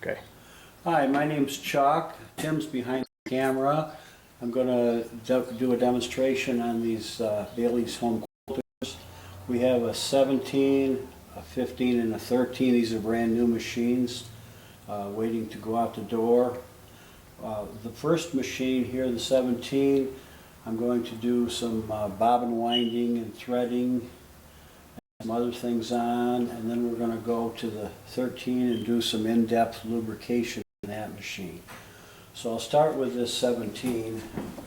Okay. Hi, my name's Chuck. Tim's behind the camera. I'm going to do a demonstration on these Bailey's home quilters. We have a 17, a 15, and a 13. These are brand new machines waiting to go out the door. The first machine here, the 17, I'm going to do some bobbin winding and threading, some other things on, and then we're going to go to the 13 and do some in-depth lubrication in that machine. So I'll start with this 17,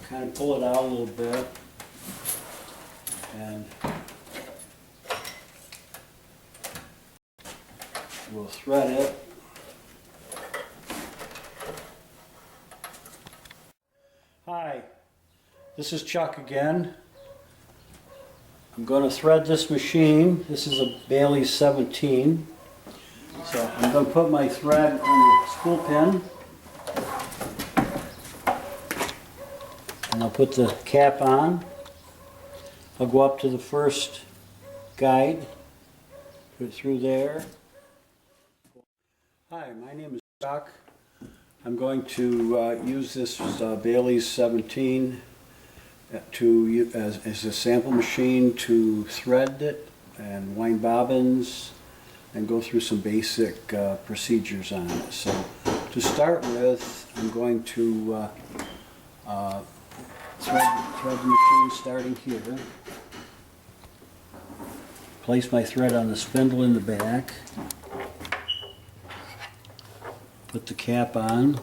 kind of pull it out a little bit, and we'll thread it. Hi, this is Chuck again. I'm going to thread this machine. This is a Bailey's 17. So I'm going to put my thread on the spool pin. And I'll put the cap on. I'll go up to the first guide. Put it through there. Hi, my name is Chuck. I'm going to use this Bailey's 17 as a sample machine to thread it and wind bobbins and go through some basic procedures on it. So to start with, I'm going to thread the machine starting here. Place my thread on the spindle in the back. Put the cap on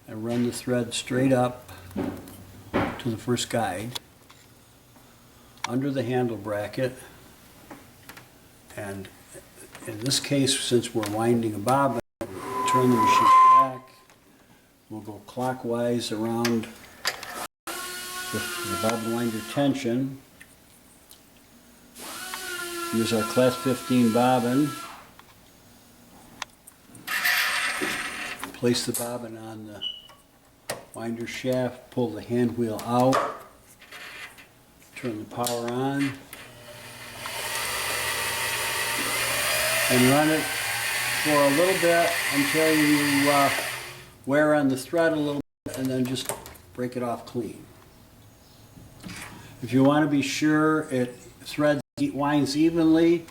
and run the thread straight up to the first guide under the handle bracket, and in this case, since we're winding a bobbin, turn the machine back. We'll go clockwise around the bobbin winder tension. Use our class 15 bobbin. Place the bobbin on the winder shaft, pull the hand wheel out, turn the power on, and run it for a little bit until you wear on the thread a little bit, and then just break it off clean. If you want to be sure it winds evenly,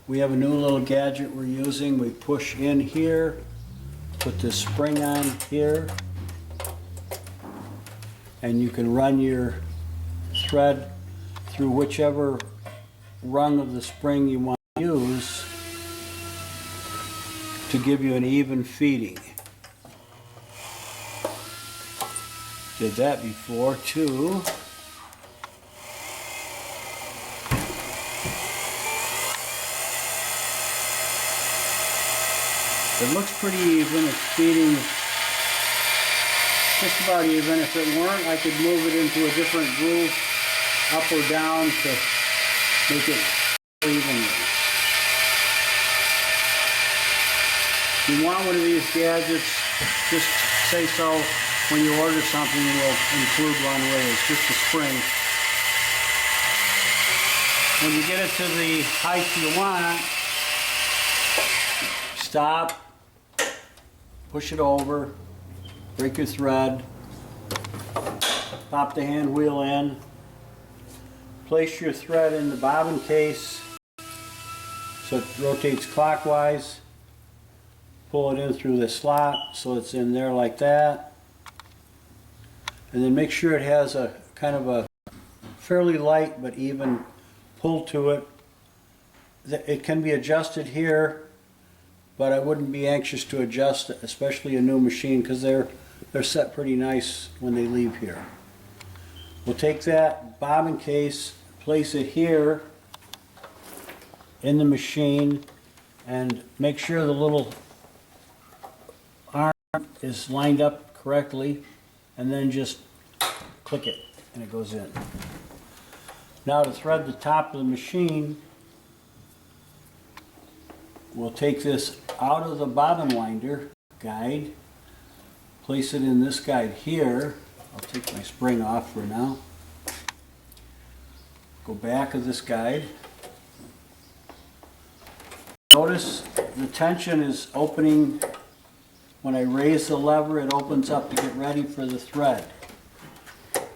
we have a new little gadget we're using. We push in here, put this spring on here, and you can run your thread through whichever rung of the spring you want to use to give you an even feeding. Did that before too. It looks pretty even. It's feeding just about even. If it weren't, I could move it into a different groove, up or down, to make it evenly. If you want one of these gadgets, just say so when you order something, and we'll include one with it. It's just a spring. When you get it to the height you want, stop, push it over, break your thread, pop the hand wheel in, place your thread in the bobbin case so it rotates clockwise, pull it in through the slot so it's in there like that, and then make sure it has a kind of a fairly light but even pull to it. It can be adjusted here, but I wouldn't be anxious to adjust it, especially a new machine, because they're set pretty nice when they leave here. We'll take that bobbin case, place it here in the machine, and make sure the little arm is lined up correctly, and then just click it and it goes in. Now to thread the top of the machine, we'll take this out of the bobbin winder guide, place it in this guide here. I'll take my spring off for now. Go back of this guide, Notice the tension is opening. When I raise the lever, it opens up to get ready for the thread.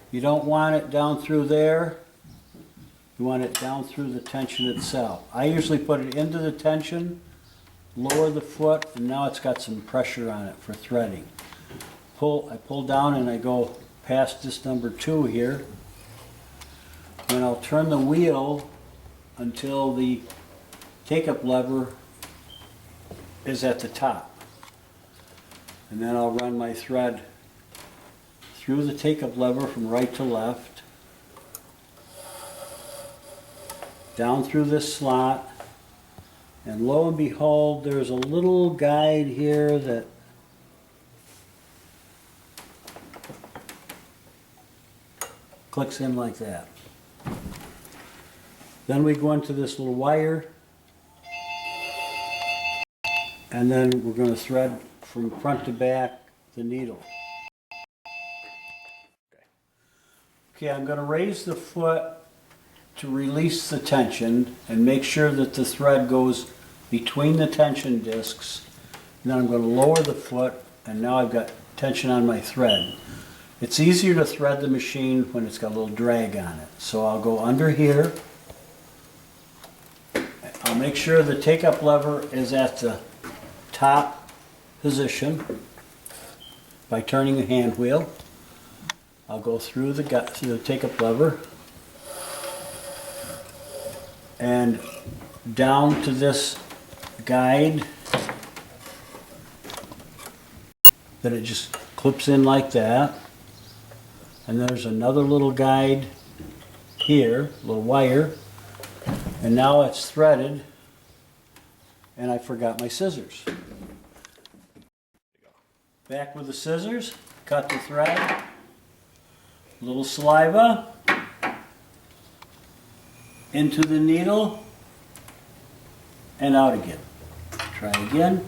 You don't want it down through there. You want it down through the tension itself. I usually put it into the tension, lower the foot, and now it's got some pressure on it for threading. I pull down and I go past this number 2 here. Then I'll turn the wheel until the take-up lever is at the top. And then I'll run my thread through the take-up lever from right to left, down through this slot, and lo and behold, there's a little guide here that clicks in like that. Then we go into this little wire, and then we're going to thread from front to back the needle. Okay, I'm going to raise the foot to release the tension and make sure that the thread goes between the tension discs. And then I'm going to lower the foot, and now I've got tension on my thread. It's easier to thread the machine when it's got a little drag on it. So I'll go under here. I'll make sure the take-up lever is at the top position by turning a hand wheel. I'll go through the take-up lever and down to this guide that it just clips in like that. And there's another little guide here, little wire, and now it's threaded, and I forgot my scissors. Back with the scissors, cut the thread, a little saliva into the needle and out again. Try again.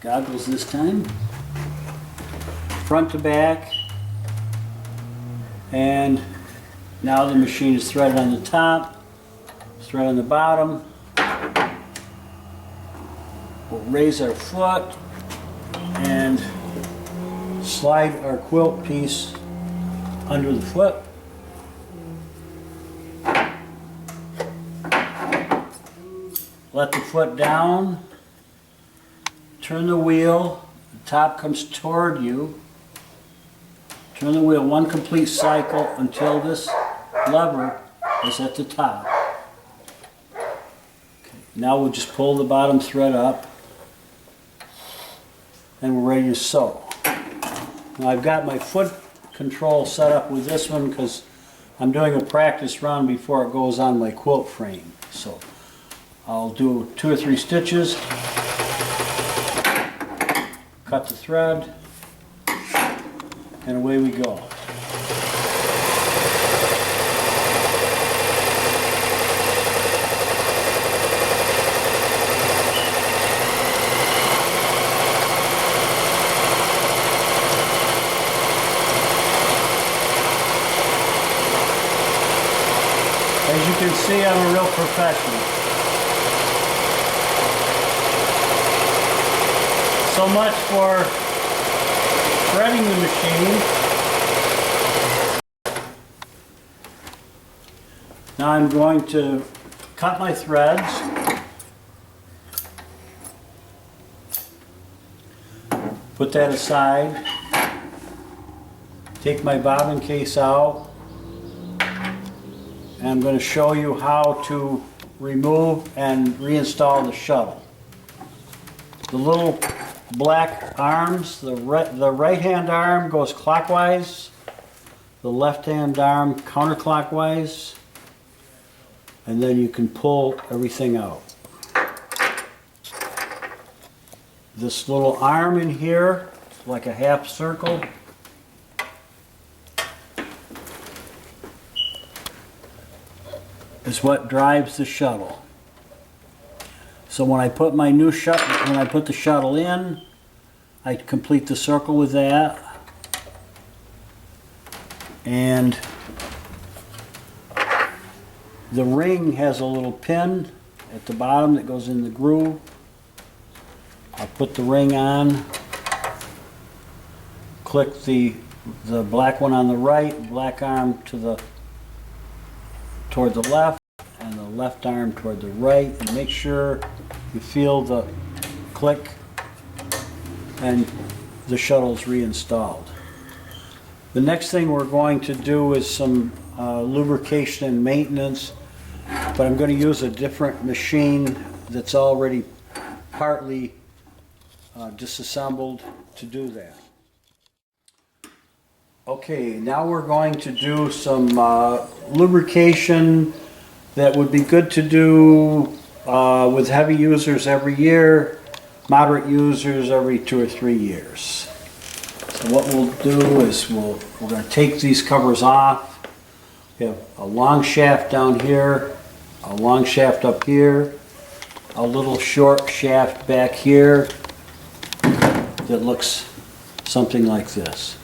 Goggles this time. Front to back. And now the machine is threaded on the top, thread on the bottom. We'll raise our foot and slide our quilt piece under the foot. Let the foot down, turn the wheel, the top comes toward you. Turn the wheel one complete cycle until this lever is at the top. Okay, now we'll just pull the bottom thread up and we're ready to sew. Now I've got my foot control set up with this one because I'm doing a practice run before it goes on my quilt frame. So I'll do 2 or 3 stitches, cut the thread, and away we go. As you can see, I'm a real professional. So much for threading the machine. Now I'm going to cut my threads. Put that aside. Take my bobbin case out. And I'm going to show you how to remove and reinstall the shuttle. The little black arms, the right hand arm goes clockwise, the left hand arm counterclockwise, and then you can pull everything out. This little arm in here, like a half circle, is what drives the shuttle. So when I put my new shuttle, when I put the shuttle in, I complete the circle with that. And the ring has a little pin at the bottom that goes in the groove. I'll put the ring on, click the black one on the right, black arm toward the left, and the left arm toward the right, and make sure you feel the click and the shuttle's reinstalled. The next thing we're going to do is some lubrication and maintenance, but I'm going to use a different machine that's already partly disassembled to do that. Okay, now we're going to do some lubrication that would be good to do with heavy users every year, moderate users every 2 or 3 years. So what we'll do is we're going to take these covers off. We have a long shaft down here, a long shaft up here, a little short shaft back here that looks something like this.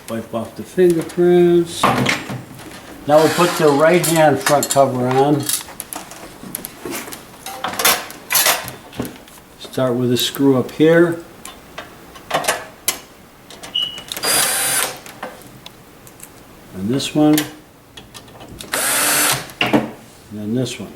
Wipe off the fingerprints. Now we'll put the right hand front cover on. Start with a screw up here. And this one. And then this one.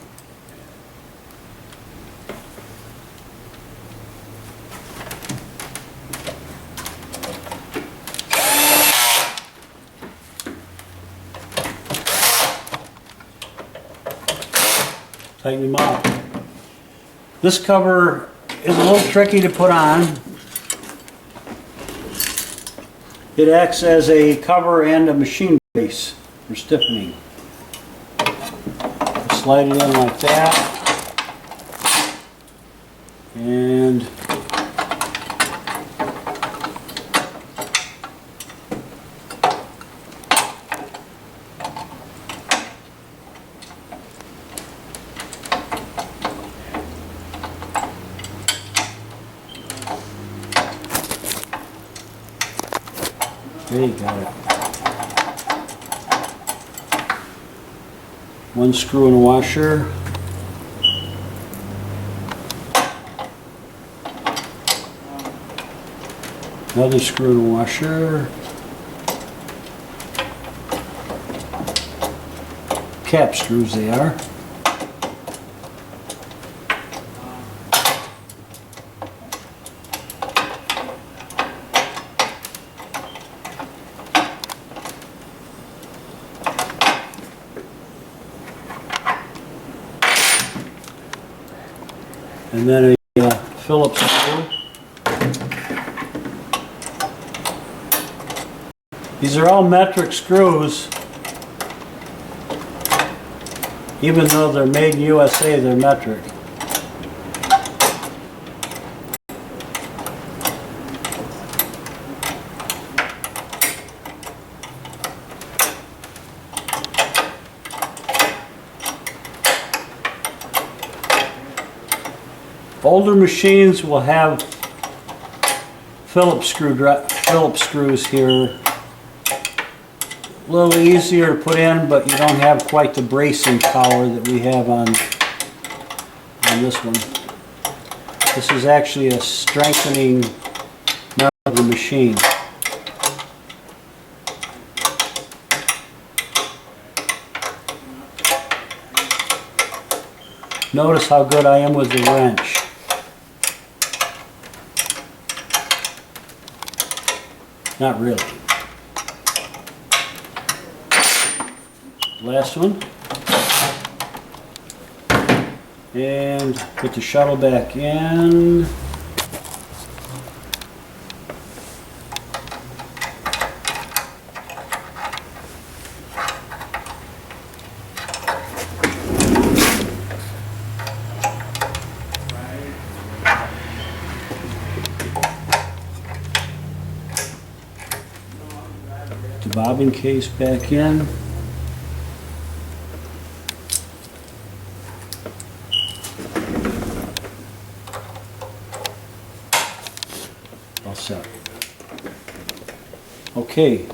Tighten them up. This cover is a little tricky to put on. It acts as a cover and a machine base for stiffening. Slide it in like that. And there you got it. One screw in a washer. Another screw in a washer. Cap screws they are. And then a Phillips screw. These are all metric screws. Even though they're made in USA, they're metric. Older machines will have Phillips screws here. A little easier to put in, but you don't have quite the bracing power that we have on this one. This is actually a strengthening nut of the machine. Notice how good I am with the wrench. Not really. Last one. And put the shuttle back in. The bobbin case back in. All set. Okay.